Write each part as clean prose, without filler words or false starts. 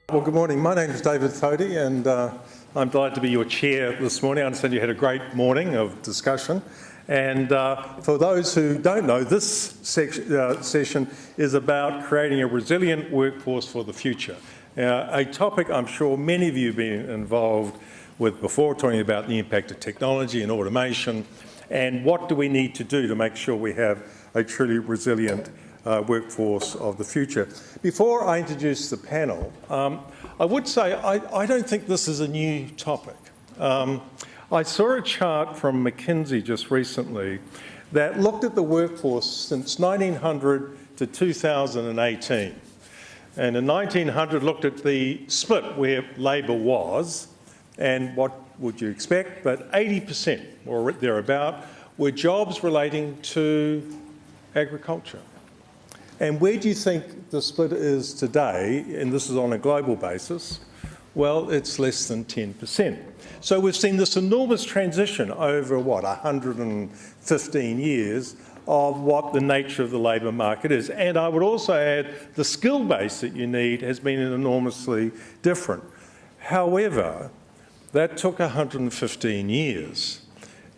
Well, good morning. My name is David Thodey, and I'm delighted to be your chair this morning. I understand you had a great morning of discussion. And for those who don't know, this session is about creating a resilient workforce for the future. A topic I'm sure many of you have been involved with before, talking about the impact of technology and automation, and what do we need to do to make sure we have a truly resilient workforce of the future. Before I introduce the panel, I would say I don't think this is a new topic. I saw a chart from McKinsey just recently that looked at the workforce since 1900 to 2018. And in 1900 looked at the split where labour was, and what would you expect, but 80% or thereabout were jobs relating to agriculture. And where do you think the split is today, and this is on a global basis? Well, it's less than 10%. So we've seen this enormous transition over, 115 years of what the nature of the labour market is. And I would also add the skill base that you need has been enormously different. However, that took 115 years.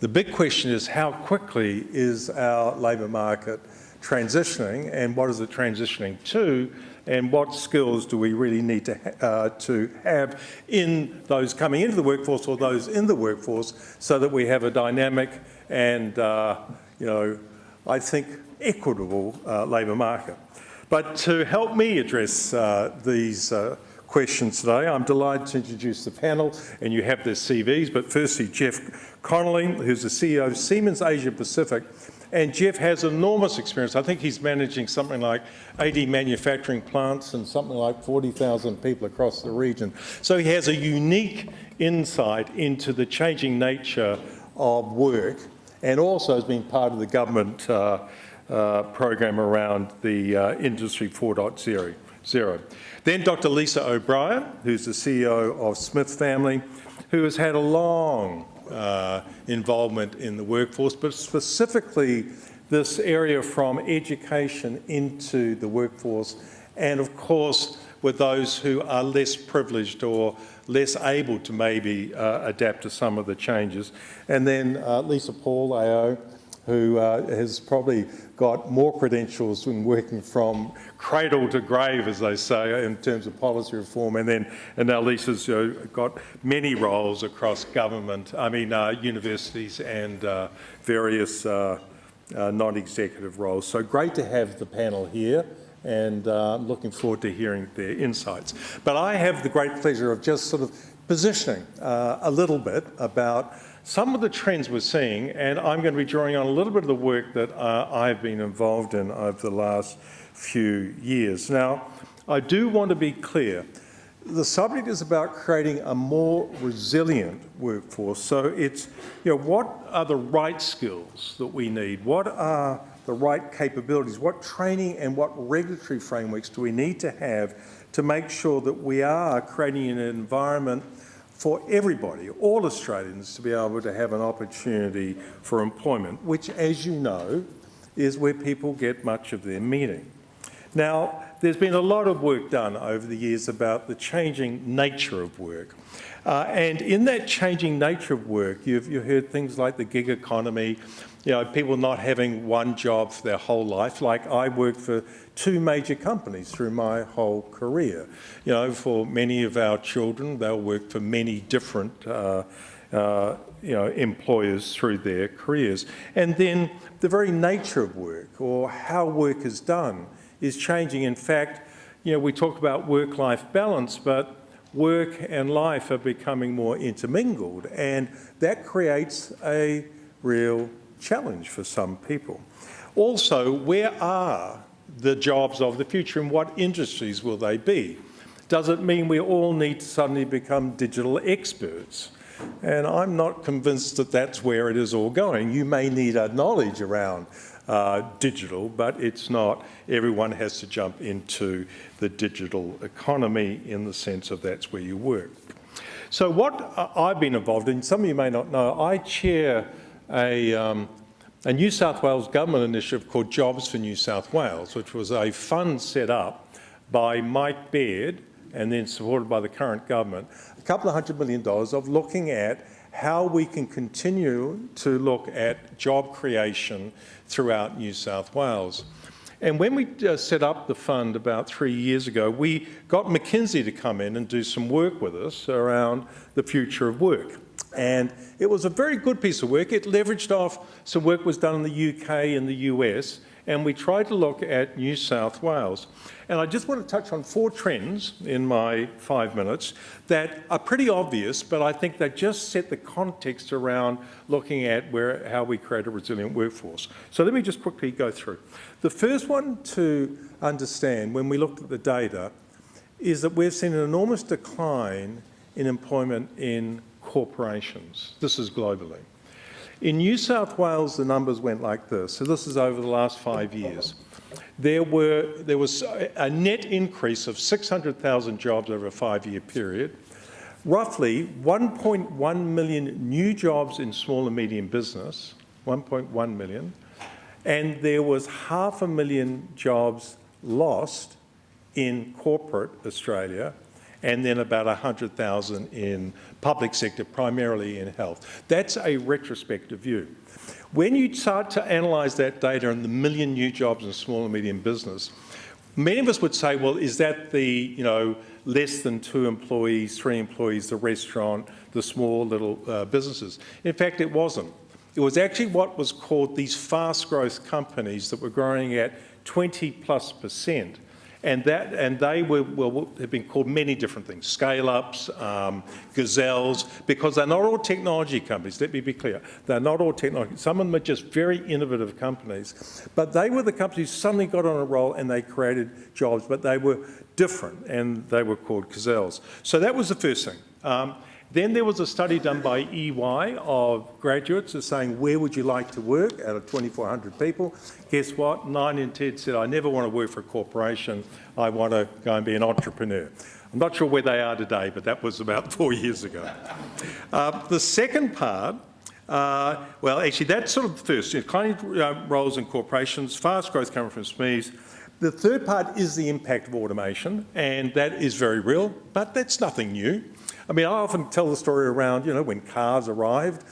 The big question is how quickly is our labour market transitioning, and what is it transitioning to, and what skills do we really need to have in those coming into the workforce or those in the workforce, so that we have a dynamic and, I think, equitable labour market. But to help me address these questions today, I'm delighted to introduce the panel, and you have their CVs, but firstly, Jeff Connolly, who's the CEO of Siemens Asia Pacific. And Jeff has enormous experience. I think he's managing something like 80 manufacturing plants and something like 40,000 people across the region. So he has a unique insight into the changing nature of work, and also has been part of the government program around the Industry 4.0. Then Dr. Lisa O'Brien, who's the CEO of Smith Family, who has had a long involvement in the workforce, but specifically this area from education into the workforce, and of course with those who are less privileged or less able to maybe adapt to some of the changes. And then Lisa Paul, AO, who has probably got more credentials in working from cradle to grave, as they say, in terms of policy reform. And now Lisa's got many roles across government, universities and various non-executive roles. So great to have the panel here, and I'm looking forward to hearing their insights. But I have the great pleasure of just sort of positioning a little bit about some of the trends we're seeing, and I'm going to be drawing on a little bit of the work that I've been involved in over the last few years. Now, I do want to be clear. The subject is about creating a more resilient workforce. So it's, what are the right skills that we need? What are the right capabilities? What training and what regulatory frameworks do we need to have to make sure that we are creating an environment for everybody, all Australians, to be able to have an opportunity for employment, which, as you know, is where people get much of their meaning. Now, there's been a lot of work done over the years about the changing nature of work. And in that changing nature of work, you've heard things like the gig economy, people not having one job for their whole life. Like I worked for 2 major companies through my whole career. For many of our children, they'll work for many different employers through their careers. And then the very nature of work, or how work is done, is changing. In fact, we talk about work-life balance, but work and life are becoming more intermingled, and that creates a real challenge for some people. Also, where are the jobs of the future, and what industries will they be? Does it mean we all need to suddenly become digital experts? And I'm not convinced that that's where it is all going. You may need a knowledge around digital, but it's not everyone has to jump into the digital economy in the sense of that's where you work. So what I've been involved in, some of you may not know, I chair a a New South Wales government initiative called Jobs for New South Wales, which was a fund set up by Mike Baird and then supported by the current government, a couple of $100 million of looking at how we can continue to look at job creation throughout New South Wales. And when we set up the fund about 3 years ago, we got McKinsey to come in and do some work with us around the future of work. And it was a very good piece of work. It leveraged off some work was done in the UK and the US, and we tried to look at New South Wales. And I just want to touch on 4 trends in my 5 minutes that are pretty obvious, but I think they just set the context around looking at how we create a resilient workforce. So let me just quickly go through. The first one to understand when we looked at the data is that we've seen an enormous decline in employment in corporations. This is globally. In New South Wales, the numbers went like this. So this is over the last 5 years. There was a net increase of 600,000 jobs over a 5-year period, roughly 1.1 million new jobs in small and medium business, 1.1 million, and there was 500,000 jobs lost in corporate Australia, and then about 100,000 in public sector, primarily in health. That's a retrospective view. When you start to analyse that data and the million new jobs in small and medium business, many of us would say, well, is that the less than 2 employees, 3 employees, the restaurant, the small little businesses? In fact, it wasn't. It was actually what was called these fast growth companies that were growing at 20+%. And they have been called many different things, scale-ups, gazelles, because they're not all technology companies, let me be clear. They're not all technology. Some of them are just very innovative companies. But they were the companies who suddenly got on a roll and they created jobs, but they were different and they were called gazelles. So that was the first thing. Then there was a study done by EY of graduates saying, where would you like to work out of 2,400 people? Guess what? 9 in 10 said, I never want to work for a corporation. I want to go and be an entrepreneur. I'm not sure where they are today, but that was about 4 years ago. The second part, well, actually, that's sort of the first. Declining roles in corporations, fast growth coming from SMEs. The third part is the impact of automation, and that is very real, but that's nothing new. I mean, I often tell the story around, when cars arrived,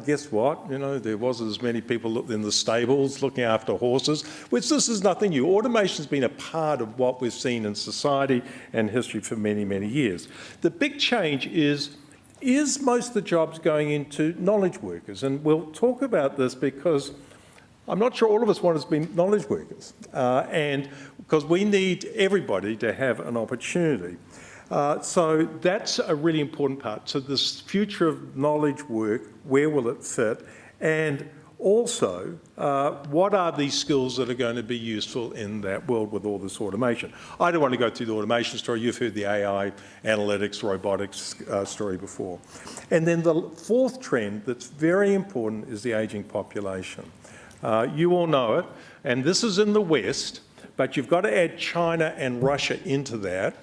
guess what? There wasn't as many people in the stables looking after horses, which this is nothing new. Automation's been a part of what we've seen in society and history for many, many years. The big change is most of the jobs going into knowledge workers? And we'll talk about this because I'm not sure all of us want to be knowledge workers, and because we need everybody to have an opportunity. So that's a really important part. So this future of knowledge work, where will it fit? And also, what are these skills that are going to be useful in that world with all this automation? I don't want to go through the automation story. You've heard the AI, analytics, robotics story before. And then the fourth trend that's very important is the ageing population. You all know it, and this is in the West, but you've got to add China and Russia into that.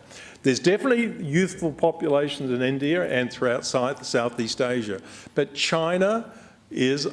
There's definitely youthful populations in India and throughout Southeast Asia, but China is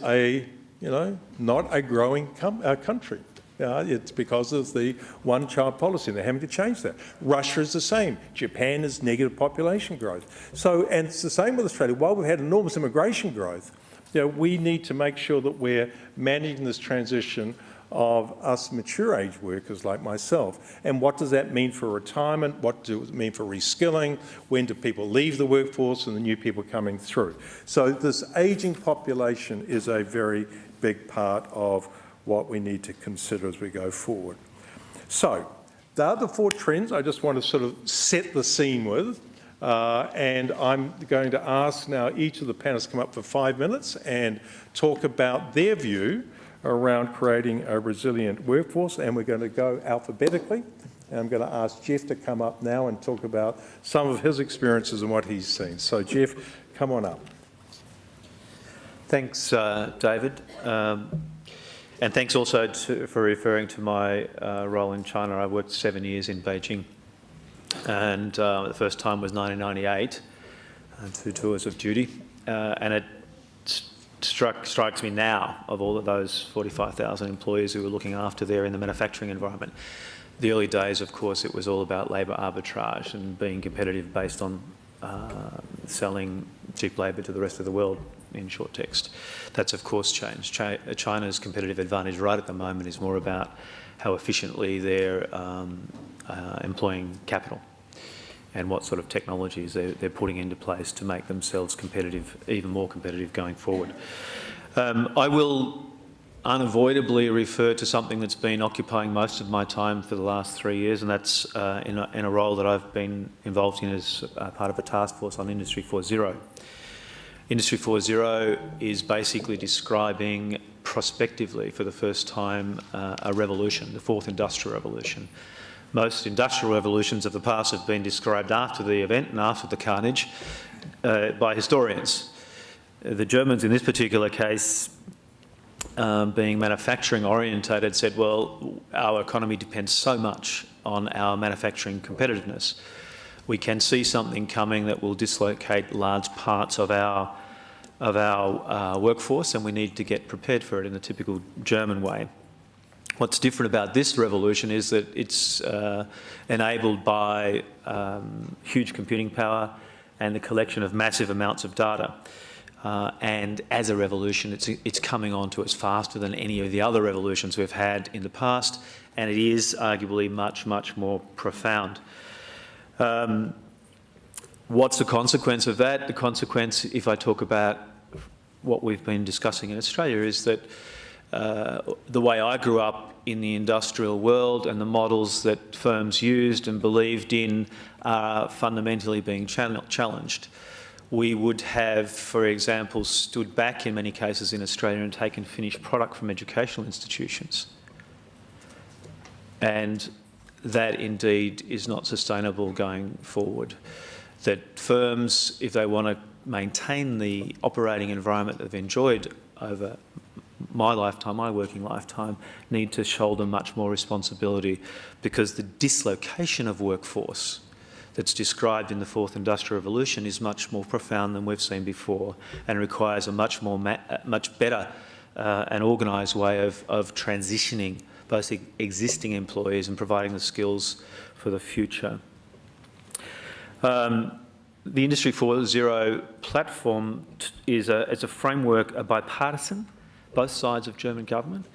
not a growing country. It's because of the one-child policy, and they're having to change that. Russia is the same. Japan is negative population growth. So, and it's the same with Australia. While we've had enormous immigration growth, we need to make sure that we're managing this transition of us mature age workers like myself. And what does that mean for retirement? What does it mean for reskilling? When do people leave the workforce and the new people coming through? So this ageing population is a very big part of what we need to consider as we go forward. So the other 4 trends I just want to sort of set the scene with. And I'm going to ask now each of the panelists come up for 5 minutes and talk about their view around creating a resilient workforce, and we're going to go alphabetically. And I'm going to ask Jeff to come up now and talk about some of his experiences and what he's seen. So Jeff, come on up. Thanks, David. And thanks also for referring to my role in China. I worked 7 years in Beijing, and the first time was 1998, 2 tours of duty. And it strikes me now, of all of those 45,000 employees who were looking after there in the manufacturing environment, the early days, of course, it was all about labour arbitrage and being competitive based on selling cheap labour to the rest of the world, in short text. That's, of course, changed. China's competitive advantage right at the moment is more about how efficiently they're employing capital and what sort of technologies they're putting into place to make themselves competitive, even more competitive going forward. I will unavoidably refer to something that's been occupying most of my time for the last 3 years, and that's in a role that I've been involved in as part of a task force on Industry 4.0. Industry 4.0 is basically describing prospectively for the first time a revolution, the fourth industrial revolution. Most industrial revolutions of the past have been described after the event and after the carnage by historians. The Germans in this particular case, being manufacturing orientated, said, well, our economy depends so much on our manufacturing competitiveness. We can see something coming that will dislocate large parts of our workforce, and we need to get prepared for it in the typical German way. What's different about this revolution is that it's enabled by huge computing power and the collection of massive amounts of data. And as a revolution, it's coming on to us faster than any of the other revolutions we've had in the past, and it is arguably much, much more profound. What's the consequence of that? The consequence, if I talk about what we've been discussing in Australia, is that the way I grew up in the industrial world and the models that firms used and believed in are fundamentally being challenged. We would have, for example, stood back in many cases in Australia and taken finished product from educational institutions. And that indeed is not sustainable going forward. That firms, if they want to maintain the operating environment they've enjoyed over my lifetime, my working lifetime, need to shoulder much more responsibility, because the dislocation of workforce that's described in the fourth industrial revolution is much more profound than we've seen before, and requires a much better and organised way of transitioning both existing employees and providing the skills for the future. The Industry 4.0 platform is a framework, a bipartisan, both sides of German government.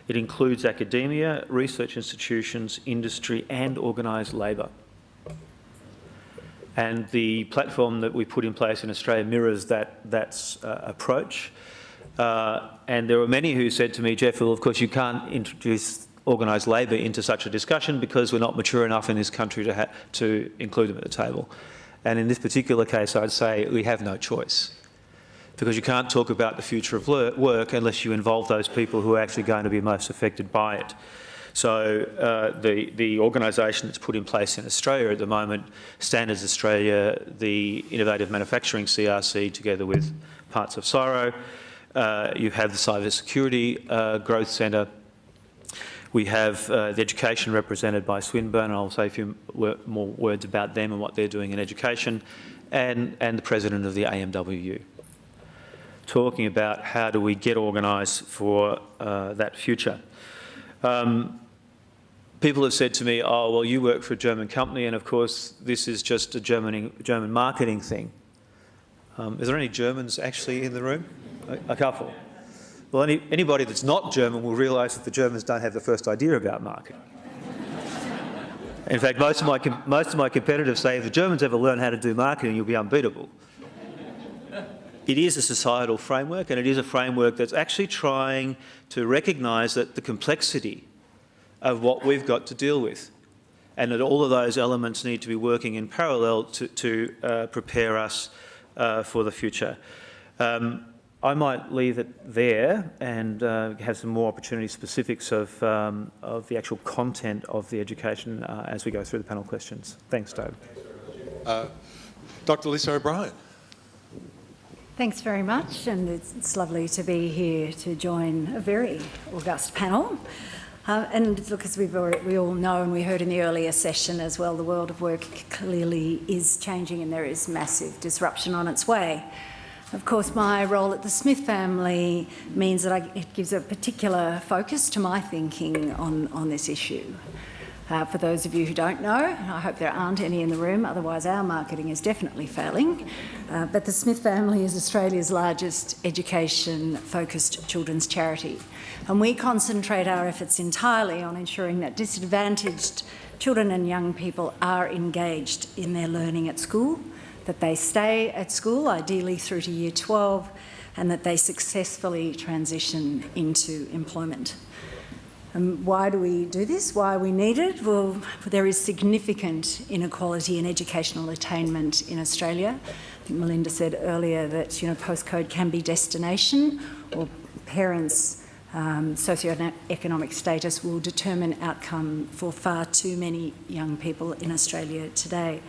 It includes academia, research institutions, industry and organised labour. And the platform that we put in place in Australia mirrors that approach. And there were many who said to me, Jeff, well, of course you can't introduce organised labour into such a discussion because we're not mature enough in this country to include them at the table. And in this particular case, I'd say we have no choice, because you can't talk about the future of work unless you involve those people who are actually going to be most affected by it. So the organisation that's put in place in Australia at the moment, Standards Australia, the Innovative Manufacturing CRC, together with parts of CSIRO. You have the Cyber Security Growth Centre. We have the education represented by Swinburne, and I'll say a few more words about them and what they're doing in education, and the president of the AMWU, talking about how do we get organised for that future. People have said to me, oh, well, you work for a German company, and of course this is just a German marketing thing. Is there any Germans actually in the room? A couple. Well, anybody that's not German will realise that the Germans don't have the first idea about marketing. In fact, most of my competitors say if the Germans ever learn how to do marketing, you'll be unbeatable. It is a societal framework, and it is a framework that's actually trying to recognise that the complexity of what we've got to deal with, and that all of those elements need to be working in parallel to prepare us for the future. I might leave it there and have some more opportunity specifics of the actual content of the education as we go through the panel questions. Thanks, David. Dr. Lisa O'Brien. Thanks very much, and it's lovely to be here to join a very august panel. And look, as we all know, and we heard in the earlier session as well, the world of work clearly is changing and there is massive disruption on its way. Of course, my role at the Smith family means that it gives a particular focus to my thinking on this issue. For those of you who don't know, I hope there aren't any in the room, otherwise our marketing is definitely failing, but the Smith family is Australia's largest education-focused children's charity, and we concentrate our efforts entirely on ensuring that disadvantaged children and young people are engaged in their learning at school, that they stay at school, ideally through to Year 12, and that they successfully transition into employment. And why do we do this? Why are we needed? Well, there is significant inequality in educational attainment in Australia. I think Melinda said earlier that, postcode can be destination, or parents' socioeconomic status will determine outcome for far too many young people in Australia today.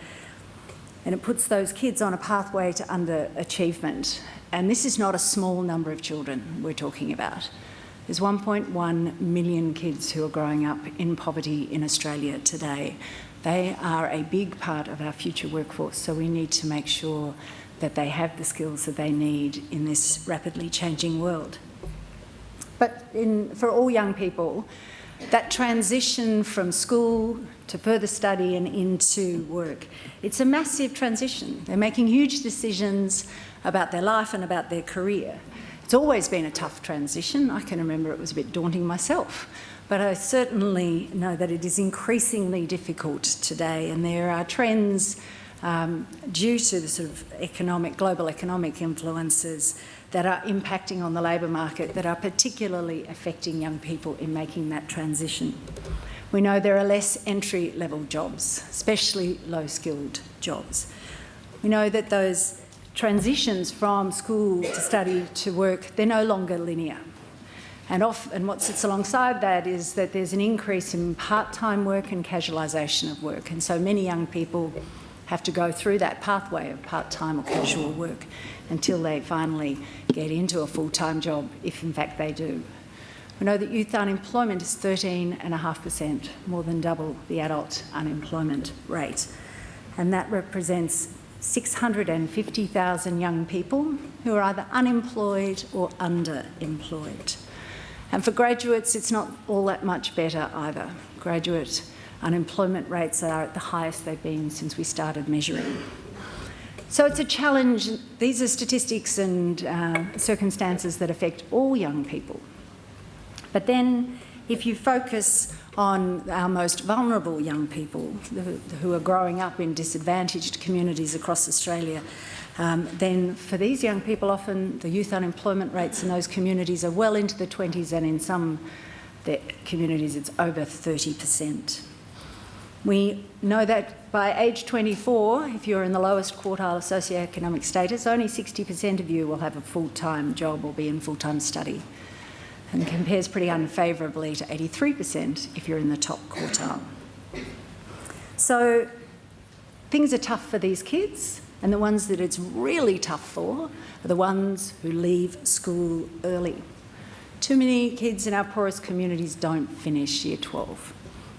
And it puts those kids on a pathway to underachievement. And this is not a small number of children we're talking about. There's 1.1 million kids who are growing up in poverty in Australia today. They are a big part of our future workforce, so we need to make sure that they have the skills that they need in this rapidly changing world. But for all young people, that transition from school to further study and into work, it's a massive transition. They're making huge decisions about their life and about their career. It's always been a tough transition. I can remember it was a bit daunting myself, but I certainly know that it is increasingly difficult today, and there are trends due to the sort of global economic influences that are impacting on the labour market that are particularly affecting young people in making that transition. We know there are less entry-level jobs, especially low-skilled jobs. We know that those transitions from school to study to work, they're no longer linear. And what sits alongside that is that there's an increase in part-time work and casualisation of work. And so many young people have to go through that pathway of part-time or casual work until they finally get into a full-time job, if in fact they do. We know that youth unemployment is 13.5%, more than double the adult unemployment rate. And that represents 650,000 young people who are either unemployed or underemployed. And for graduates, it's not all that much better either. Graduate unemployment rates are at the highest they've been since we started measuring. So it's a challenge. These are statistics and circumstances that affect all young people. But then if you focus on our most vulnerable young people who are growing up in disadvantaged communities across Australia, then for these young people, often the youth unemployment rates in those communities are well into the 20s, and in some communities it's over 30%. We know that by age 24, if you're in the lowest quartile of socioeconomic status, only 60% of you will have a full-time job or be in full-time study, and compares pretty unfavourably to 83% if you're in the top quartile. So things are tough for these kids, and the ones that it's really tough for are the ones who leave school early. Too many kids in our poorest communities don't finish Year 12.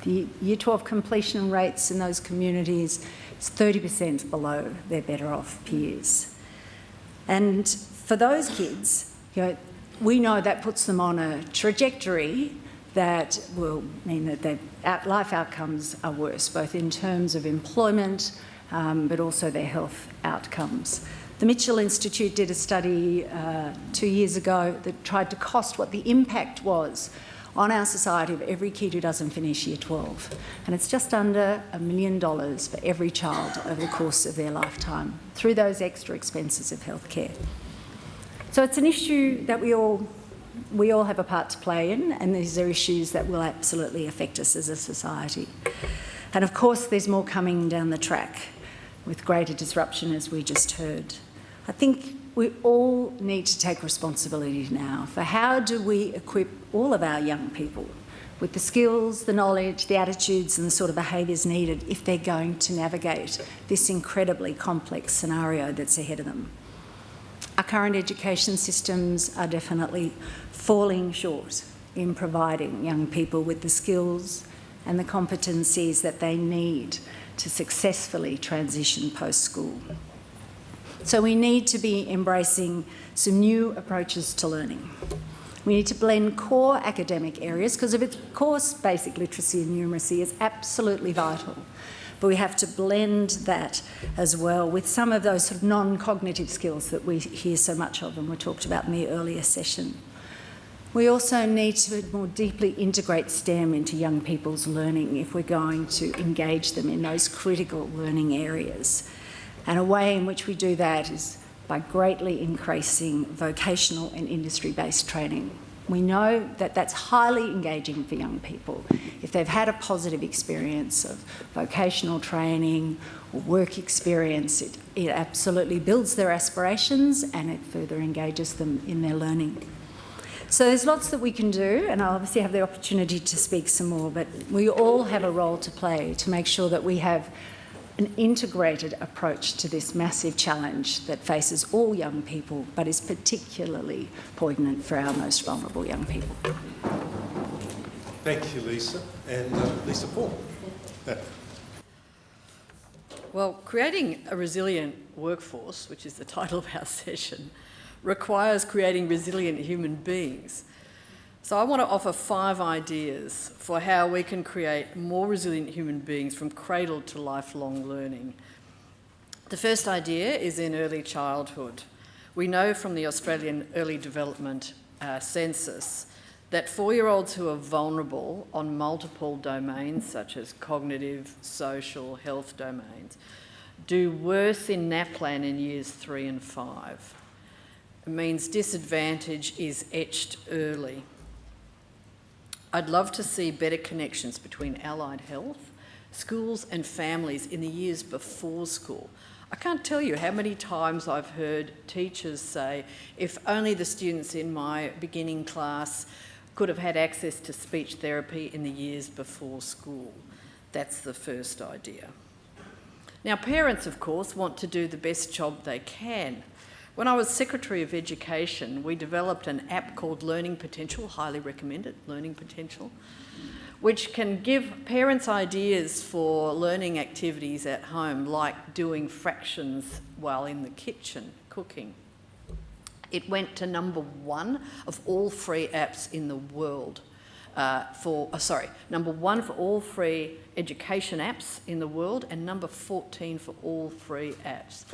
The Year 12 completion rates in those communities is 30% below their better off peers. And for those kids, we know that puts them on a trajectory that will mean that their life outcomes are worse, both in terms of employment, but also their health outcomes. The Mitchell Institute did a study 2 years ago that tried to cost what the impact was on our society of every kid who doesn't finish Year 12. And it's just under $1 million for every child over the course of their lifetime, through those extra expenses of healthcare. So it's an issue that we all have a part to play in, and these are issues that will absolutely affect us as a society. And of course, there's more coming down the track with greater disruption, as we just heard. I think we all need to take responsibility now for how do we equip all of our young people with the skills, the knowledge, the attitudes and the sort of behaviours needed if they're going to navigate this incredibly complex scenario that's ahead of them. Our current education systems are definitely falling short in providing young people with the skills and the competencies that they need to successfully transition post-school. So we need to be embracing some new approaches to learning. We need to blend core academic areas, because of course basic literacy and numeracy is absolutely vital. But we have to blend that as well with some of those sort of non-cognitive skills that we hear so much of and were talked about in the earlier session. We also need to more deeply integrate STEM into young people's learning if we're going to engage them in those critical learning areas. And a way in which we do that is by greatly increasing vocational and industry-based training. We know that that's highly engaging for young people. If they've had a positive experience of vocational training or work experience, it absolutely builds their aspirations and it further engages them in their learning. So there's lots that we can do, and I'll obviously have the opportunity to speak some more, but we all have a role to play to make sure that we have an integrated approach to this massive challenge that faces all young people, but is particularly poignant for our most vulnerable young people. Thank you, Lisa. And Lisa Paul. Well, creating a resilient workforce, which is the title of our session, requires creating resilient human beings. So I want to offer 5 ideas for how we can create more resilient human beings from cradle to lifelong learning. The first idea is in early childhood. We know from the Australian Early Development Census that 4-year-olds who are vulnerable on multiple domains, such as cognitive, social, health domains, do worse in NAPLAN in years 3 and 5. It means disadvantage is etched early. I'd love to see better connections between allied health, schools and families in the years before school. I can't tell you how many times I've heard teachers say, if only the students in my beginning class could have had access to speech therapy in the years before school. That's the first idea. Now, parents, of course, want to do the best job they can. When I was Secretary of Education, we developed an app called Learning Potential, highly recommended, Learning Potential, which can give parents ideas for learning activities at home, like doing fractions while in the kitchen cooking. It went to number 1 of all free apps in the world. Number 1 for all free education apps in the world, and number 14 for all free apps.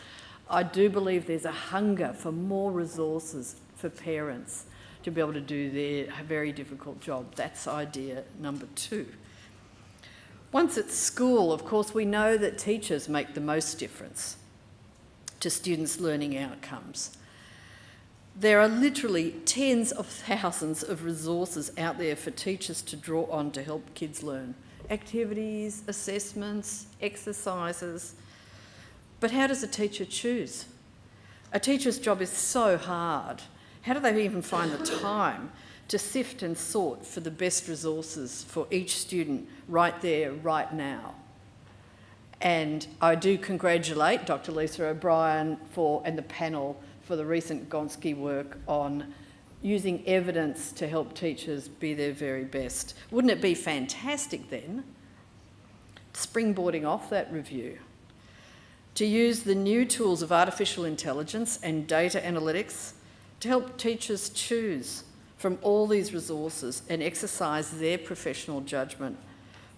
I do believe there's a hunger for more resources for parents to be able to do their very difficult job. That's idea number 2. Once at school, of course, we know that teachers make the most difference to students' learning outcomes. There are literally tens of thousands of resources out there for teachers to draw on to help kids learn. Activities, assessments, exercises. But how does a teacher choose? A teacher's job is so hard. How do they even find the time to sift and sort for the best resources for each student right there, right now? And I do congratulate Dr. Lisa O'Brien and the panel for the recent Gonski work on using evidence to help teachers be their very best. Wouldn't it be fantastic then, springboarding off that review, to use the new tools of artificial intelligence and data analytics to help teachers choose from all these resources and exercise their professional judgment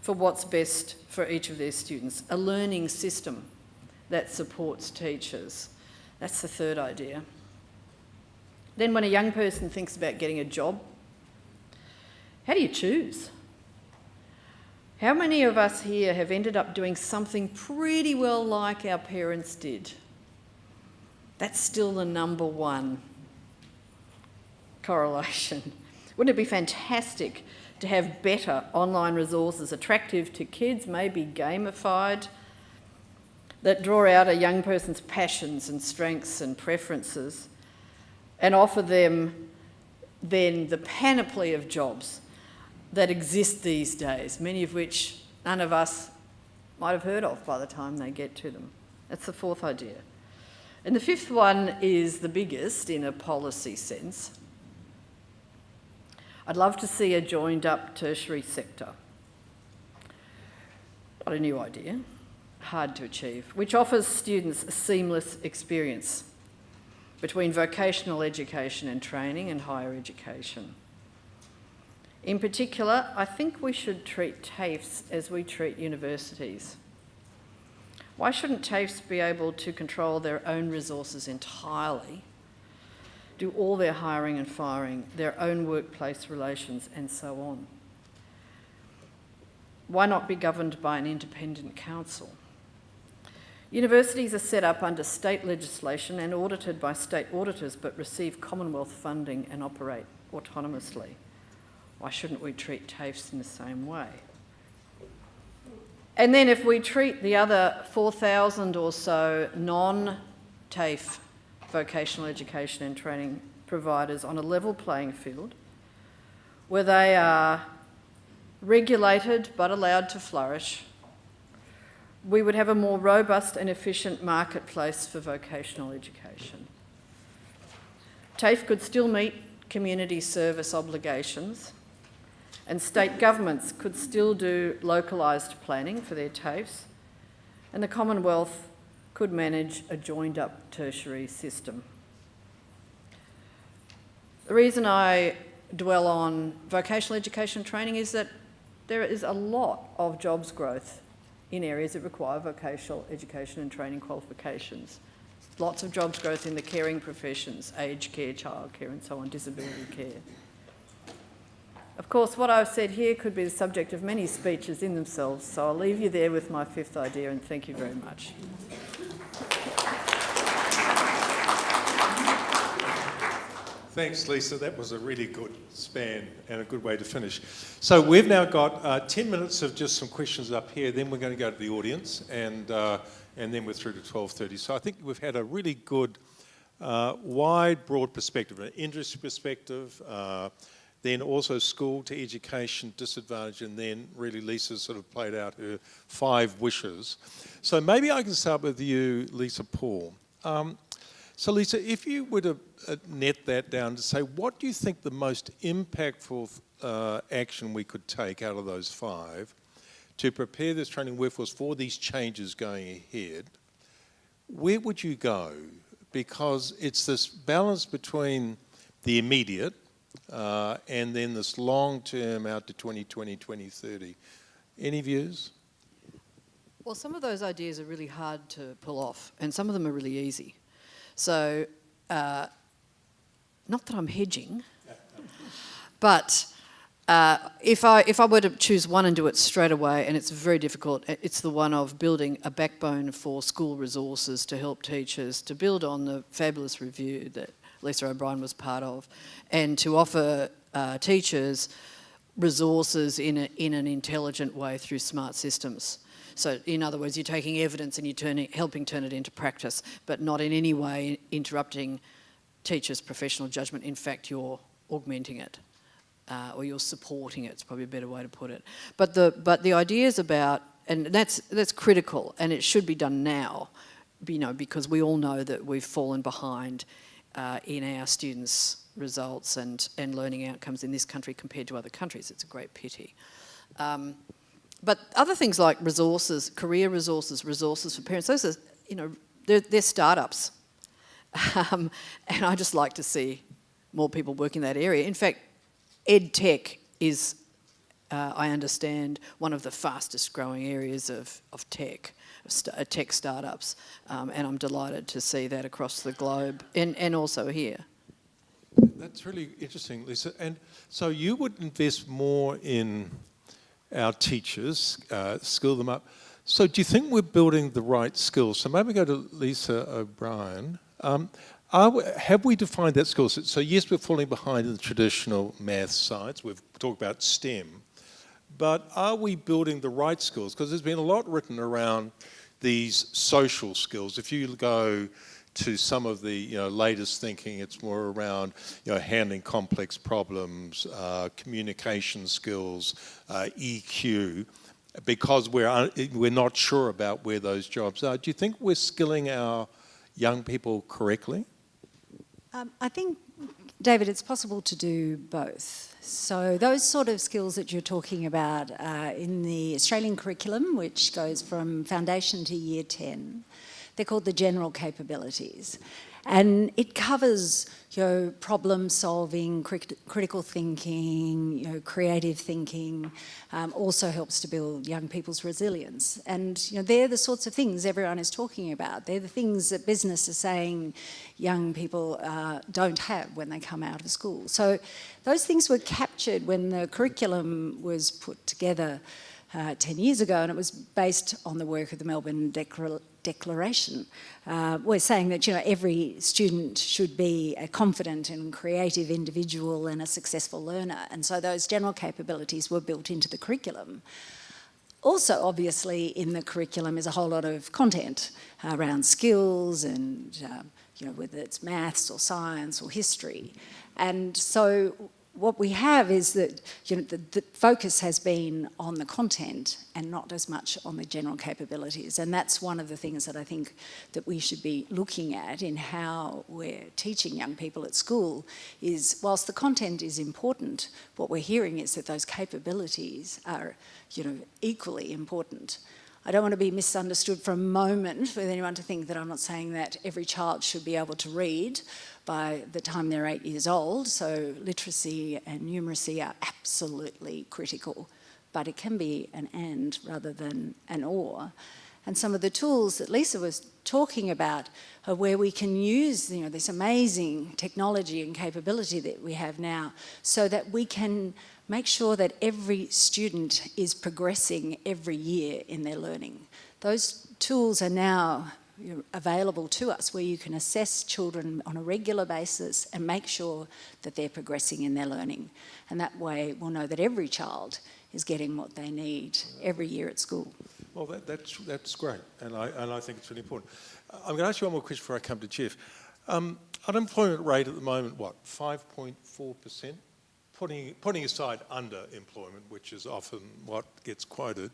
for what's best for each of their students. A learning system that supports teachers. That's the third idea. Then when a young person thinks about getting a job, how do you choose? How many of us here have ended up doing something pretty well like our parents did? That's still the number 1 correlation. Wouldn't it be fantastic to have better online resources, attractive to kids, maybe gamified, that draw out a young person's passions and strengths and preferences and offer them then the panoply of jobs that exist these days, many of which none of us might have heard of by the time they get to them. That's the 4th idea. And the 5th one is the biggest in a policy sense. I'd love to see a joined up tertiary sector. Not a new idea. hard to achieve, which offers students a seamless experience between vocational education and training and higher education. In particular, I think we should treat TAFEs as we treat universities. Why shouldn't TAFEs be able to control their own resources entirely, do all their hiring and firing, their own workplace relations, and so on? Why not be governed by an independent council? Universities are set up under state legislation and audited by state auditors, but receive Commonwealth funding and operate autonomously. Why shouldn't we treat TAFEs in the same way? And then if we treat the other 4,000 or so non-TAFE vocational education and training providers on a level playing field, where they are regulated but allowed to flourish, we would have a more robust and efficient marketplace for vocational education. TAFE could still meet community service obligations, and state governments could still do localised planning for their TAFEs, and the Commonwealth could manage a joined-up tertiary system. The reason I dwell on vocational education training is that there is a lot of jobs growth in areas that require vocational education and training qualifications. Lots of jobs growth in the caring professions, aged care, childcare, and so on, disability care. Of course, what I've said here could be the subject of many speeches in themselves, so I'll leave you there with my fifth idea, and thank you very much. Thanks, Lisa. That was a really good span and a good way to finish. So we've now got 10 minutes of just some questions up here. Then we're going to go to the audience, and then we're through to 12:30. So I think we've had a really good, wide, broad perspective, an industry perspective, then also school to education disadvantage, and then really Lisa sort of played out her 5 wishes. So maybe I can start with you, Lisa Paul. So Lisa, if you were to net that down to say, what do you think the most impactful action we could take out of those 5 to prepare this training workforce for these changes going ahead, where would you go? Because it's this balance between the immediate and then this long-term out to 2020, 2030. Any views? Well, some of those ideas are really hard to pull off, and some of them are really easy. So, not that I'm hedging, but if I were to choose one and do it straight away, and it's very difficult, it's the one of building a backbone for school resources to help teachers to build on the fabulous review that Lisa O'Brien was part of, and to offer teachers resources in an intelligent way through smart systems. So in other words, you're taking evidence and you're helping turn it into practice, but not in any way interrupting teachers' professional judgment. In fact, you're augmenting it, or you're supporting it. It's probably a better way to put it. But the ideas about, and that's critical, and it should be done now, because we all know that we've fallen behind in our students' results and learning outcomes in this country compared to other countries. It's a great pity. But other things like resources, career resources, resources for parents, those are, they're startups. And I just like to see more people work in that area. In fact, ed tech is, I understand, one of the fastest growing areas of tech startups. And I'm delighted to see that across the globe and also here. That's really interesting, Lisa. And so you would invest more in our teachers, skill them up. So do you think we're building the right skills? So maybe go to Lisa O'Brien. Have we defined that skill set? So yes, we're falling behind in the traditional math science. We've talked about STEM. But are we building the right skills? Because there's been a lot written around these social skills. If you go to some of the latest thinking, it's more around handling complex problems, communication skills, EQ, because we're not sure about where those jobs are. Do you think we're skilling our young people correctly? I think David, it's possible to do both. So those sort of skills that you're talking about in the Australian curriculum, which goes from foundation to year 10, they're called the general capabilities. And it covers, problem solving, critical thinking, creative thinking, also helps to build young people's resilience. And, they're the sorts of things everyone is talking about. They're the things that business is saying young people don't have when they come out of school. So those things were captured when the curriculum was put together 10 years ago, and it was based on the work of the Melbourne Declaration. We're saying that every student should be a confident and creative individual and a successful learner, and so those general capabilities were built into the curriculum. Also, obviously, in the curriculum is a whole lot of content around skills and whether it's maths or science or history, and so what we have is that the focus has been on the content and not as much on the general capabilities, and that's one of the things that I think that we should be looking at in how we're teaching young people at school is, whilst the content is important, what we're hearing is that those capabilities are equally important. I don't want to be misunderstood for a moment with anyone to think that I'm not saying that every child should be able to read by the time they're 8 years old, so literacy and numeracy are absolutely critical, but it can be an and rather than an or. And some of the tools that Lisa was talking about are where we can use this amazing technology and capability that we have now so that we can make sure that every student is progressing every year in their learning. Those tools are now available to us where you can assess children on a regular basis and make sure that they're progressing in their learning. And that way we'll know that every child is getting what they need every year at school. Well, that's great, and I think it's really important. I'm going to ask you one more question before I come to Jeff. Unemployment rate at the moment, 5.4%? Putting aside underemployment, which is often what gets quoted,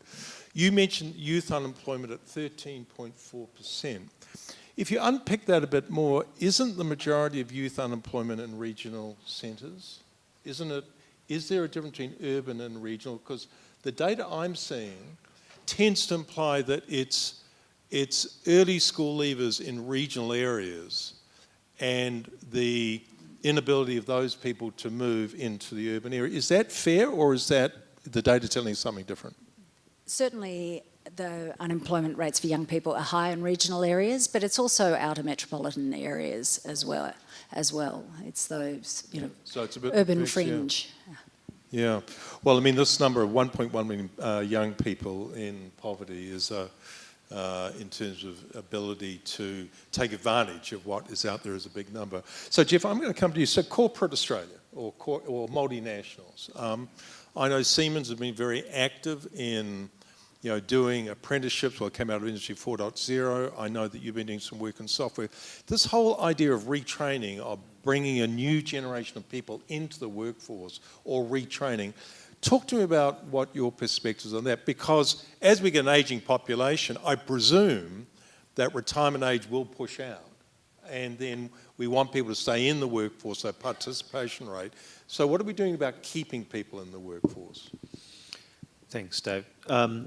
you mentioned youth unemployment at 13.4%. If you unpick that a bit more, isn't the majority of youth unemployment in regional centres? Is there a difference between urban and regional? Because the data I'm seeing tends to imply that it's early school leavers in regional areas and the inability of those people to move into the urban area. Is that fair, or is that the data telling something different? Certainly the unemployment rates for young people are high in regional areas, but it's also outer metropolitan areas as well. It's those, so it's a bit urban mixed, fringe. Yeah. Well, I mean, this number of 1.1 million young people in poverty is in terms of ability to take advantage of what is out there is a big number. So, Jeff, I'm going to come to you. So, corporate Australia or multinationals. I know Siemens has been very active in, doing apprenticeships. Well, it came out of Industry 4.0. I know that you've been doing some work in software. This whole idea of retraining, of bringing a new generation of people into the workforce or retraining. Talk to me about what your perspectives on that, because as we get an ageing population, I presume that retirement age will push out, and then we want people to stay in the workforce, so participation rate. So what are we doing about keeping people in the workforce? Thanks, Dave.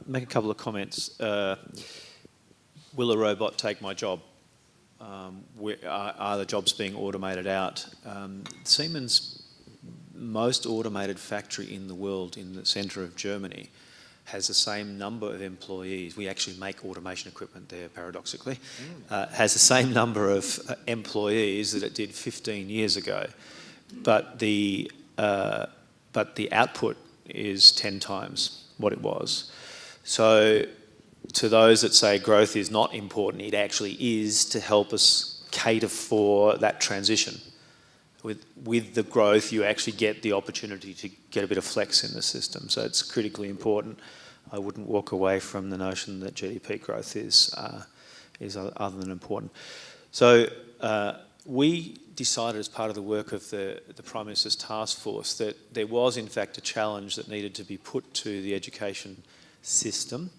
Make a couple of comments. Will a robot take my job? Are the jobs being automated out? Siemens' most automated factory in the world in the centre of Germany has the same number of employees. We actually make automation equipment there, paradoxically. Has the same number of employees that it did 15 years ago, but the output is 10 times what it was. So to those that say growth is not important, it actually is to help us cater for that transition. With the growth, you actually get the opportunity to get a bit of flex in the system. So it's critically important. I wouldn't walk away from the notion that GDP growth is other than important. So we decided as part of the work of the Prime Minister's task force that there was in fact a challenge that needed to be put to the education system.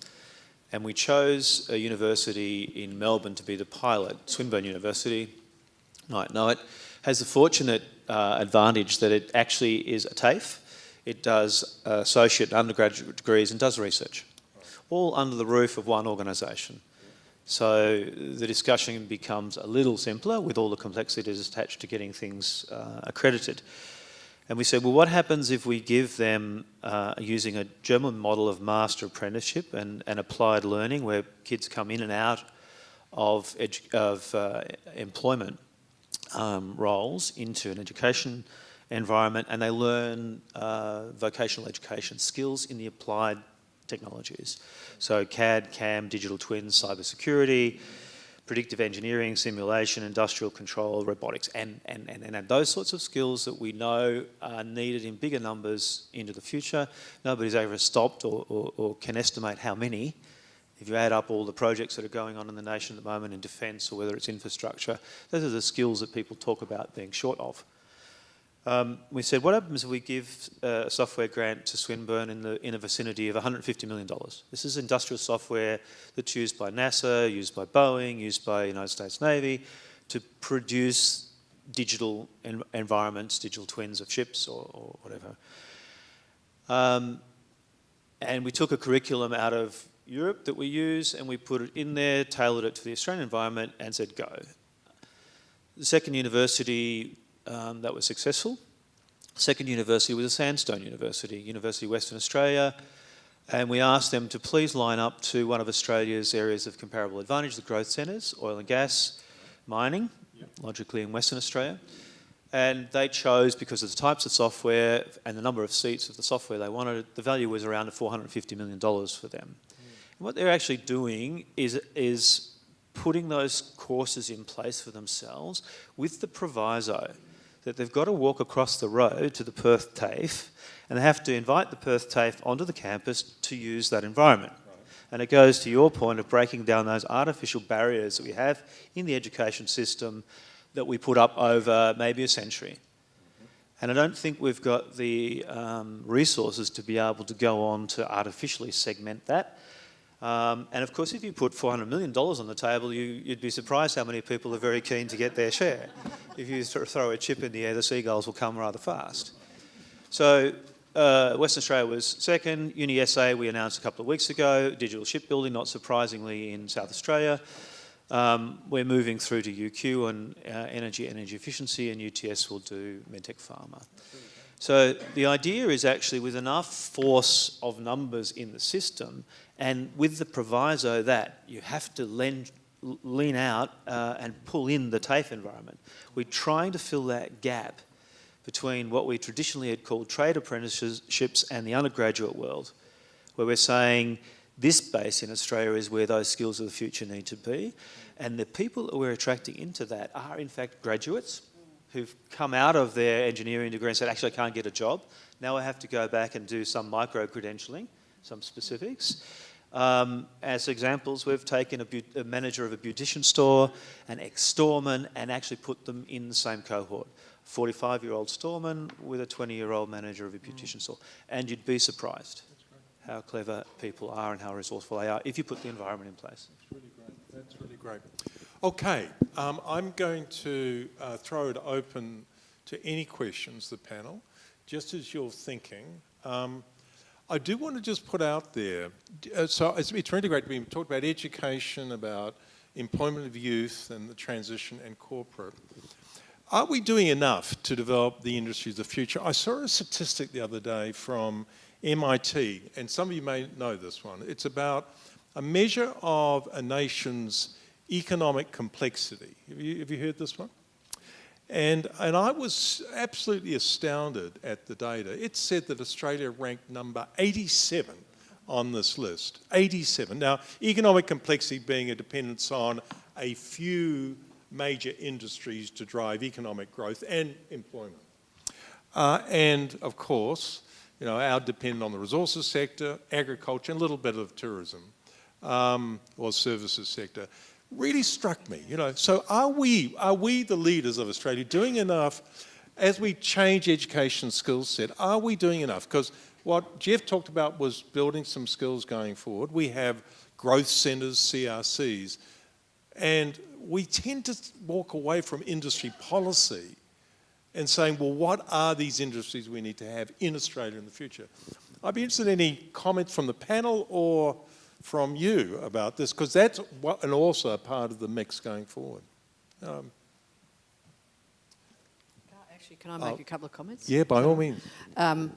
And we chose a university in Melbourne to be the pilot. Swinburne University, you might know it, has the fortunate advantage that it actually is a TAFE. It does associate and undergraduate degrees and does research, all under the roof of one organisation. So the discussion becomes a little simpler with all the complexities attached to getting things accredited. And we said, well, what happens if we give them, using a German model of master apprenticeship and applied learning, where kids come in and out of employment roles into an education environment, and they learn vocational education skills in the applied technologies. So CAD, CAM, digital twins, cybersecurity, predictive engineering, simulation, industrial control, robotics, and those sorts of skills that we know are needed in bigger numbers into the future. Nobody's ever stopped or can estimate how many. If you add up all the projects that are going on in the nation at the moment in defence, or whether it's infrastructure, those are the skills that people talk about being short of. We said, what happens if we give a software grant to Swinburne in a vicinity of $150 million? This is industrial software that's used by NASA, used by Boeing, used by the United States Navy to produce digital environments, digital twins of ships or whatever. And we took a curriculum out of Europe that we use and we put it in there, tailored it to the Australian environment and said, go. The second university that was successful. Second university was a sandstone university, University of Western Australia, and we asked them to please line up to one of Australia's areas of comparable advantage, the growth centres, oil and gas, mining, logically in Western Australia. And they chose, because of the types of software and the number of seats of the software they wanted, the value was around $450 million for them. And what they're actually doing is putting those courses in place for themselves with the proviso that they've got to walk across the road to the Perth TAFE and they have to invite the Perth TAFE onto the campus to use that environment. Right. And it goes to your point of breaking down those artificial barriers that we have in the education system that we put up over maybe a century. And I don't think we've got the resources to be able to go on to artificially segment that. And of course, if you put $400 million on the table, you'd be surprised how many people are very keen to get their share. If you throw a chip in the air, the seagulls will come rather fast. So Western Australia was second. Uni SA we announced a couple of weeks ago. Digital shipbuilding, not surprisingly, in South Australia. We're moving through to UQ and energy efficiency, and UTS will do medtech pharma. So the idea is actually with enough force of numbers in the system and with the proviso that you have to lean out and pull in the TAFE environment. We're trying to fill that gap between what we traditionally had called trade apprenticeships and the undergraduate world, where we're saying this base in Australia is where those skills of the future need to be. And the people that we're attracting into that are in fact graduates who've come out of their engineering degree and said, actually, I can't get a job. Now I have to go back and do some micro-credentialing, some specifics. As examples, we've taken a manager of a beautician store, an ex-storeman, and actually put them in the same cohort. 45-year-old storeman with a 20-year-old manager of a beautician store. And you'd be surprised how clever people are and how resourceful they are if you put the environment in place. That's really great. That's really great. Okay, I'm going to throw it open to any questions, the panel, just as you're thinking. I do want to just put out there, so it's really great. We talked about education, about employment of youth and the transition and corporate. Are we doing enough to develop the industries of the future? I saw a statistic the other day from MIT, and some of you may know this one. It's about a measure of a nation's economic complexity. Have you heard this one? And I was absolutely astounded at the data. It said that Australia ranked number 87 on this list. 87. Now, economic complexity being a dependence on a few major industries to drive economic growth and employment. And of course, you know, our dependent on the resources sector, agriculture, and a little bit of tourism, or services sector. Really struck me, you know. So are we the leaders of Australia doing enough as we change education skill set? Are we doing enough? Because what Jeff talked about was building some skills going forward. We have growth centres, CRCs, and we tend to walk away from industry policy and saying, well, what are these industries we need to have in Australia in the future? I'd be interested in any comments from the panel or from you about this, because that's and also a part of the mix going forward. Actually, can I make a couple of comments? Yeah, by all means. I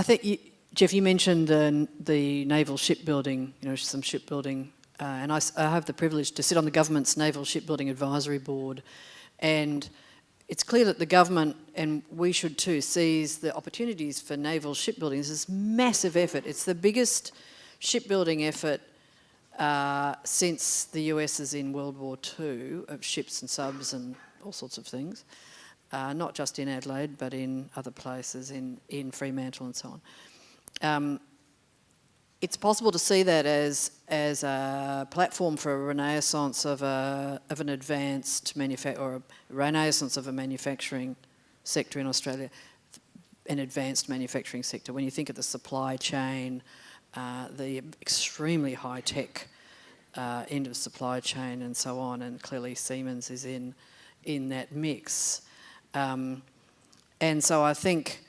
think, Jeff, you mentioned the naval shipbuilding, some shipbuilding, and I have the privilege to sit on the government's Naval Shipbuilding Advisory Board, and it's clear that the government, and we should too, sees the opportunities for naval shipbuilding as this massive effort. It's the biggest shipbuilding effort since the US is in World War II, of ships and subs and all sorts of things, not just in Adelaide, but in other places, in Fremantle and so on. It's possible to see that as a platform for a renaissance of an advanced or a renaissance of a manufacturing sector in Australia, an advanced manufacturing sector. When you think of the supply chain, the extremely high tech end of supply chain and so on, and clearly Siemens is in that mix, and so I think,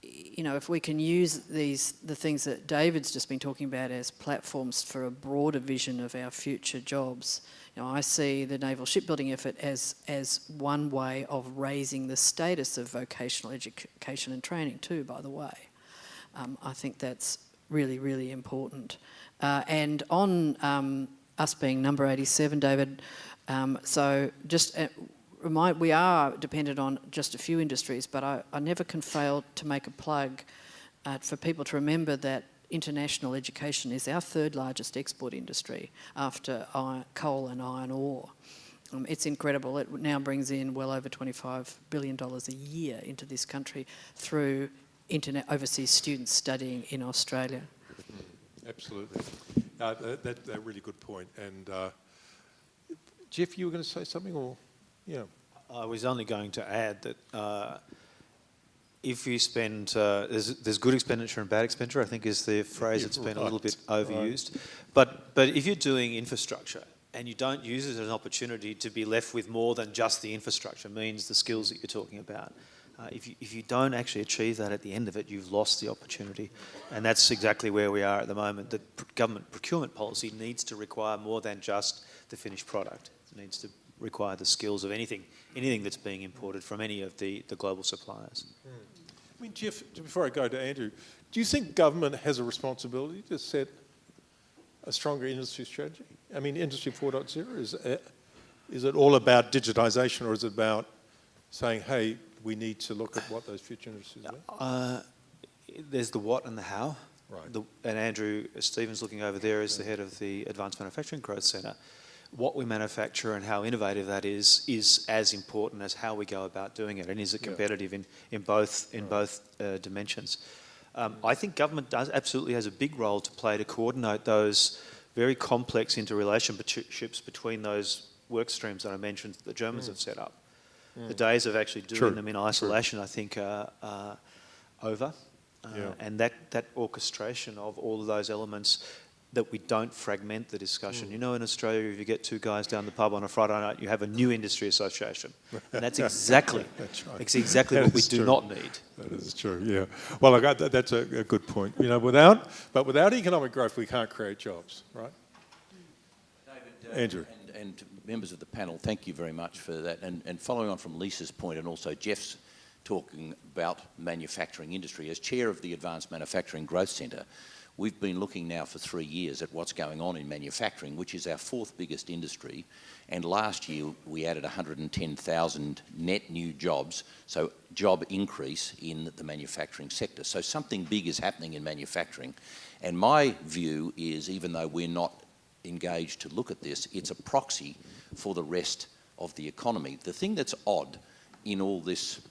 if we can use the things that David's just been talking about as platforms for a broader vision of our future jobs, I see the naval shipbuilding effort as one way of raising the status of vocational education and training too, by the way. I think that's really, really important. And on us being number 87, David, so just we are dependent on just a few industries, but I never can fail to make a plug for people to remember that international education is our third largest export industry after coal and iron ore. It's incredible. It now brings in well over $25 billion a year into this country through overseas students studying in Australia. Absolutely. That's a really good point. And Jeff, you were going to say something, or? Yeah. I was only going to add that if you spend, there's good expenditure and bad expenditure, I think is the phrase that's been a little bit overused. Right. But if you're doing infrastructure and you don't use it as an opportunity to be left with more than just the infrastructure, means the skills that you're talking about, if you don't actually achieve that at the end of it, you've lost the opportunity. And that's exactly where we are at the moment. The government procurement policy needs to require more than just the finished product. It needs to require the skills of anything that's being imported from any of the global suppliers. I mean, Jeff, before I go to Andrew, do you think government has a responsibility to set a stronger industry strategy? I mean, Industry 4.0, is it all about digitisation, or is it about saying, hey, we need to look at what those future industries are? There's the what and the how. Right. And Andrew Stevens, looking over there, is the head of the Advanced Manufacturing Growth Centre. What we manufacture and how innovative that is as important as how we go about doing it, and is it competitive in both dimensions. I think government absolutely has a big role to play to coordinate those very complex interrelationships between those work streams that I mentioned that the Germans have set up. The days of actually doing them in isolation, I think, are over. And that orchestration of all of those elements, that we don't fragment the discussion. In Australia, if you get two guys down the pub on a Friday night, you have a new industry association. And that's exactly, what we do not need. That is true, yeah. Well, that's a good point. Without economic growth, we can't create jobs, right? David, Andrew. And members of the panel, thank you very much for that. And following on from Lisa's point, and also Jeff's talking about manufacturing industry, as chair of the Advanced Manufacturing Growth Centre, we've been looking now for 3 years at what's going on in manufacturing, which is our fourth biggest industry. And last year we added 110,000 net new jobs, so job increase in the manufacturing sector. So something big is happening in manufacturing. And my view is, even though we're not engaged to look at this, it's a proxy for the rest of the economy. The thing that's odd in all this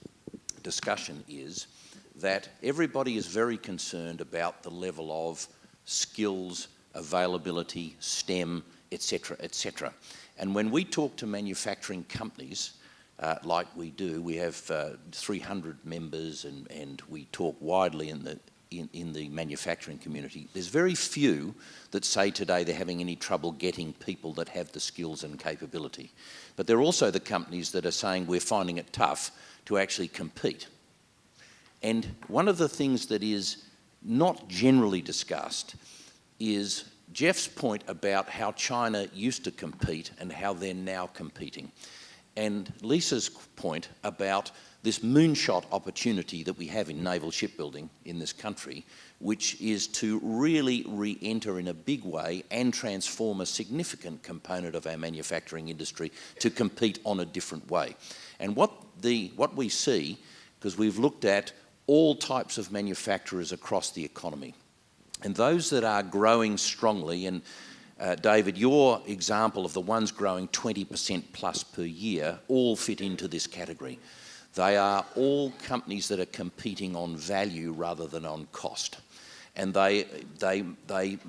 discussion is that everybody is very concerned about the level of skills, availability, STEM, etc., etc. And when we talk to manufacturing companies, like we do, we have 300 members, and we talk widely in the in the manufacturing community, there's very few that say today they're having any trouble getting people that have the skills and capability. But there are also the companies that are saying we're finding it tough to actually compete. And one of the things that is not generally discussed is Jeff's point about how China used to compete and how they're now competing. And Lisa's point about this moonshot opportunity that we have in naval shipbuilding in this country, which is to really re-enter in a big way and transform a significant component of our manufacturing industry to compete on a different way. And what we see, because we've looked at all types of manufacturers across the economy, and those that are growing strongly, and David, your example of the ones growing 20% plus per year all fit into this category. They are all companies that are competing on value rather than on cost. And they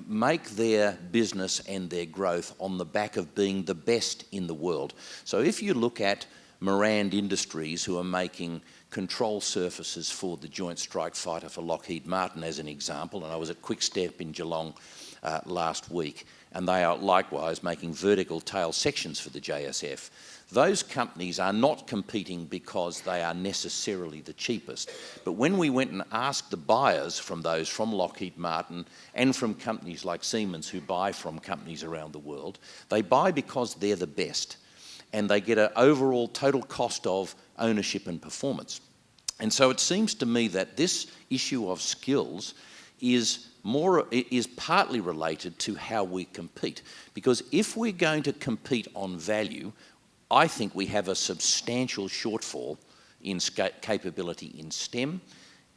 make their business and their growth on the back of being the best in the world. So if you look at Morand Industries, who are making control surfaces for the Joint Strike Fighter for Lockheed Martin as an example, and I was at Quick Step in Geelong last week, and they are likewise making vertical tail sections for the JSF. Those companies are not competing because they are necessarily the cheapest. But when we went and asked the buyers from those from Lockheed Martin and from companies like Siemens who buy from companies around the world, they buy because they're the best. And they get an overall total cost of ownership and performance. And so it seems to me that this issue of skills is partly related to how we compete. Because if we're going to compete on value, I think we have a substantial shortfall in capability in STEM,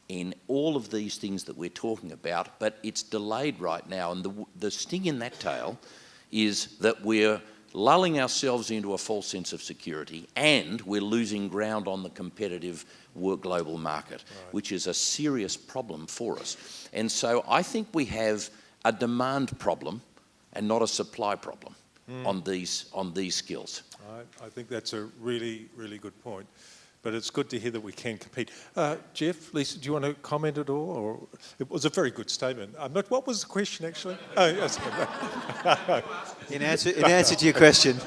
in all of these things that we're talking about, but it's delayed right now. And the sting in that tail is that we're lulling ourselves into a false sense of security, and we're losing ground on the competitive global market, which is a serious problem for us. And so I think we have a demand problem and not a supply problem on these skills. I think that's a really, really good point. But it's good to hear that we can compete. Jeff, Lisa, do you want to comment at all? Or it was a very good statement. What was the question, actually? Oh, yes. In answer to your question.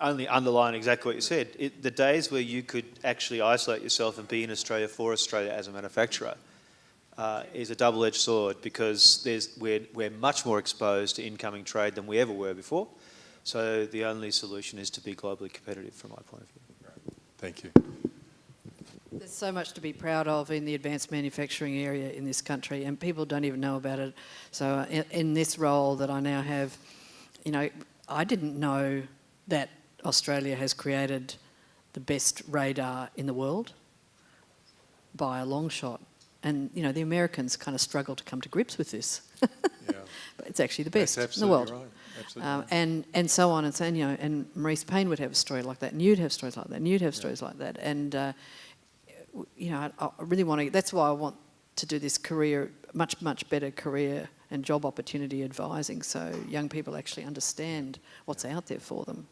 Only underline exactly what you said. The days where you could actually isolate yourself and be in Australia for Australia as a manufacturer is a double-edged sword, because we're much more exposed to incoming trade than we ever were before. So the only solution is to be globally competitive from my point of view. Thank you. There's so much to be proud of in the advanced manufacturing area in this country, and people don't even know about it. So in this role that I now have, I didn't know that Australia has created the best radar in the world by a long shot. And, the Americans kind of struggle to come to grips with this. Yeah. But it's actually the best in the world. Right. Absolutely. And so on and so on, and Maurice Payne would have a story like that, and you'd have stories like that, and you'd have stories like that. And, I really want to, that's why I want to do this career, much, much better career and job opportunity advising, so young people actually understand what's out there for them.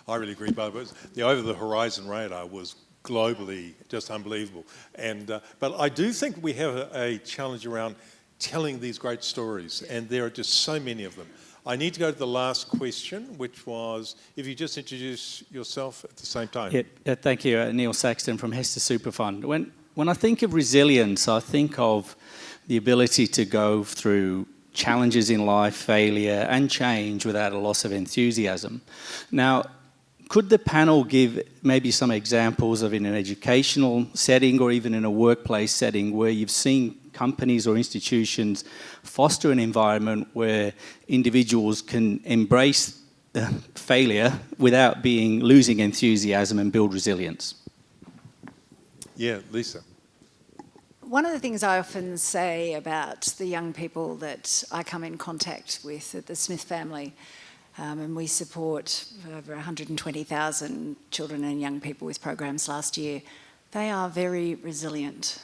I really agree, but the over-the-horizon radar was globally just unbelievable. And but I do think we have a challenge around telling these great stories, and there are just so many of them. I need to go to the last question, which was, if you just introduce yourself at the same time. Yeah, thank you. Neil Saxton from Hester Superfund. When I think of resilience, I think of the ability to go through challenges in life, failure and change without a loss of enthusiasm. Now, could the panel give maybe some examples of, in an educational setting or even in a workplace setting, where you've seen companies or institutions foster an environment where individuals can embrace failure without losing enthusiasm and build resilience? Yeah, Lisa. One of the things I often say about the young people that I come in contact with at the Smith family, and we support over 120,000 children and young people with programs last year, they are very resilient.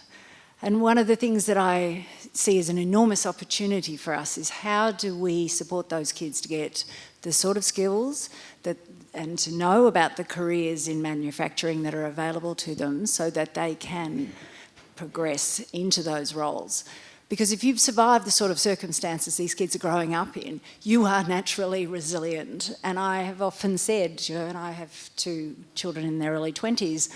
And one of the things that I see as an enormous opportunity for us is, how do we support those kids to get the sort of skills that and to know about the careers in manufacturing that are available to them so that they can progress into those roles. Because if you've survived the sort of circumstances these kids are growing up in, you are naturally resilient. And I have often said, you know, and I have 2 children in their early 20s,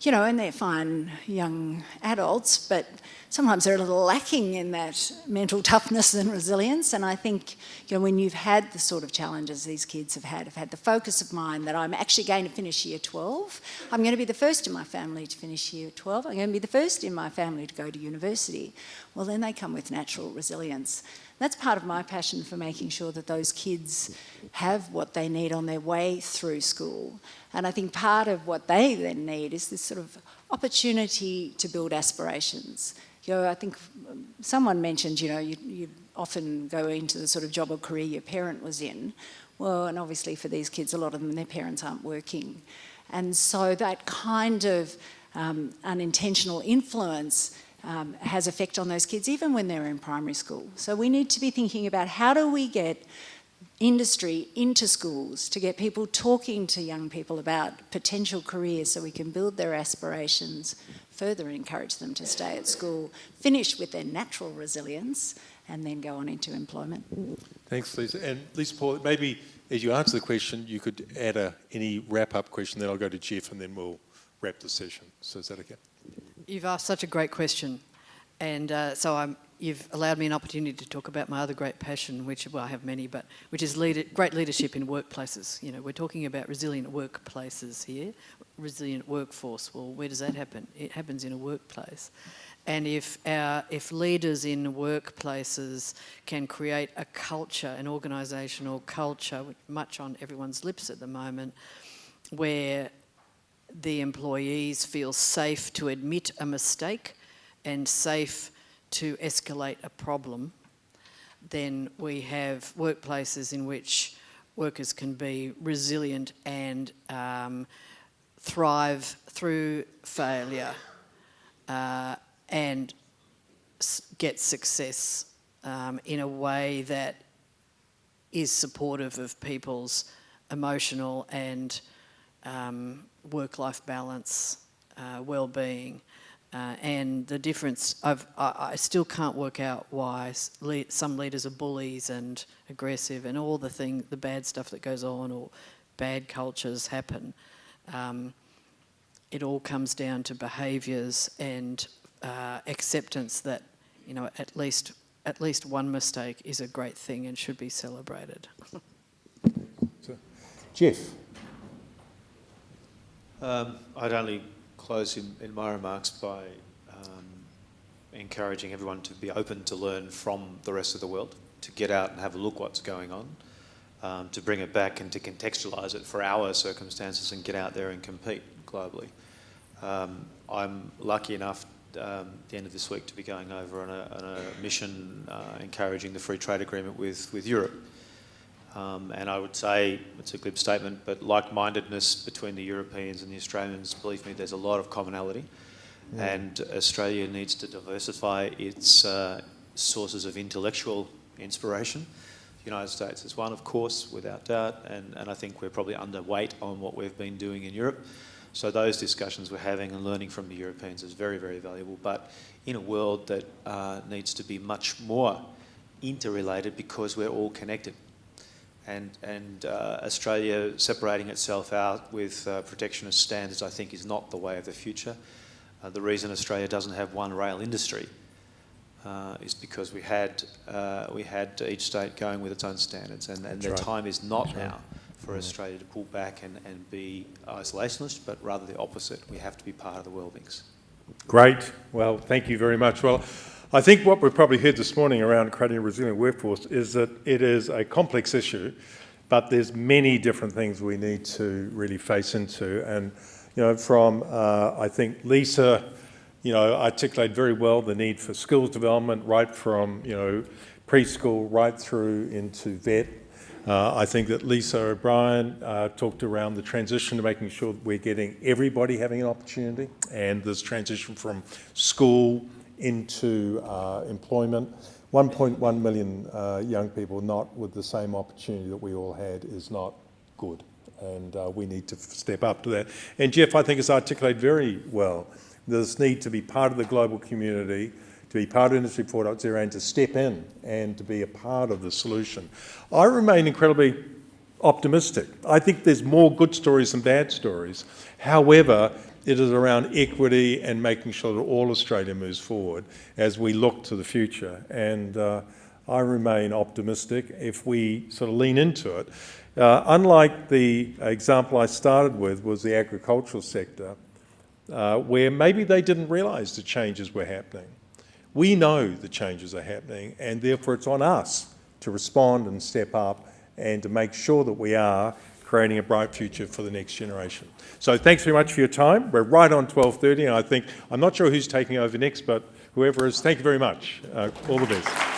you know, and they're fine young adults, but sometimes they're a little lacking in that mental toughness and resilience. And I think, you know, when you've had the sort of challenges these kids have had the focus of mind that I'm actually going to finish year 12, I'm going to be the first in my family to finish year 12, I'm going to be the first in my family to go to university. Well, then they come with natural resilience. That's part of my passion for making sure that those kids have what they need on their way through school. And I think part of what they then need is this sort of opportunity to build aspirations. You know, I think someone mentioned, you know, you often go into the sort of job or career your parent was in. Well, and obviously for these kids, a lot of them, their parents aren't working. And so that kind of unintentional influence has effect on those kids even when they're in primary school. So we need to be thinking about how do we get industry into schools to get people talking to young people about potential careers so we can build their aspirations, further encourage them to stay at school, finish with their natural resilience and then go on into employment. Thanks, Lisa. And Lisa, Paul, maybe as you answer the question, you could add any wrap-up question, then I'll go to Jeff and then we'll wrap the session. So is that okay? You've asked such a great question, and you've allowed me an opportunity to talk about my other great passion, which, well, I have many, but which is great leadership in workplaces. You know, we're talking about resilient workplaces here, resilient workforce. Well, where does that happen? It happens in a workplace. And if leaders in workplaces can create a culture, an organisational culture, much on everyone's lips at the moment, where the employees feel safe to admit a mistake and safe to escalate a problem, then we have workplaces in which workers can be resilient and thrive through failure and get success in a way that is supportive of people's emotional and work-life balance, well-being. And the difference, I still can't work out why some leaders are bullies and aggressive and all the bad stuff that goes on or bad cultures happen. It all comes down to behaviours and acceptance that, you know, at least one mistake is a great thing and should be celebrated. So, Jeff. I'd only close in my remarks by encouraging everyone to be open to learn from the rest of the world, to get out and have a look what's going on, to bring it back and to contextualise it for our circumstances and get out there and compete globally. I'm lucky enough at the end of this week to be going over on a mission encouraging the free trade agreement with Europe. And I would say, it's a glib statement, but like-mindedness between the Europeans and the Australians, believe me, there's a lot of commonality. Yeah. And Australia needs to diversify its sources of intellectual inspiration. The United States is one, of course, without doubt, and I think we're probably underweight on what we've been doing in Europe. So those discussions we're having and learning from the Europeans is very, very valuable. But in a world that needs to be much more interrelated because we're all connected. And Australia separating itself out with protectionist standards, I think, is not the way of the future. The reason Australia doesn't have one rail industry is because we had each state going with its own standards, and the time is not now for Australia to pull back and be isolationist, but rather the opposite. We have to be part of the world mix. Great. Well, thank you very much. Well, I think what we've probably heard this morning around creating a resilient workforce is that it is a complex issue, but there's many different things we need to really face into. And, you know, from, I think Lisa, you know, articulated very well the need for skills development right from, you know, preschool right through into vet. I think that Lisa O'Brien talked around the transition to making sure that we're getting everybody having an opportunity, and this transition from school into employment. 1.1 million young people not with the same opportunity that we all had is not good. and we need to step up to that. And Jeff, I think, has articulated very well this need to be part of the global community, to be part of Industry 4.0 and to step in and to be a part of the solution. I remain incredibly optimistic. I think there's more good stories than bad stories. However, it is around equity and making sure that all Australia moves forward as we look to the future. And I remain optimistic if we sort of lean into it. Unlike the example I started with was the agricultural sector, where maybe they didn't realise the changes were happening. We know the changes are happening, and therefore it's on us to respond and step up and to make sure that we are creating a bright future for the next generation. So thanks very much for your time. We're right on 12:30, and I'm not sure who's taking over next, but whoever is, thank you very much. All the best.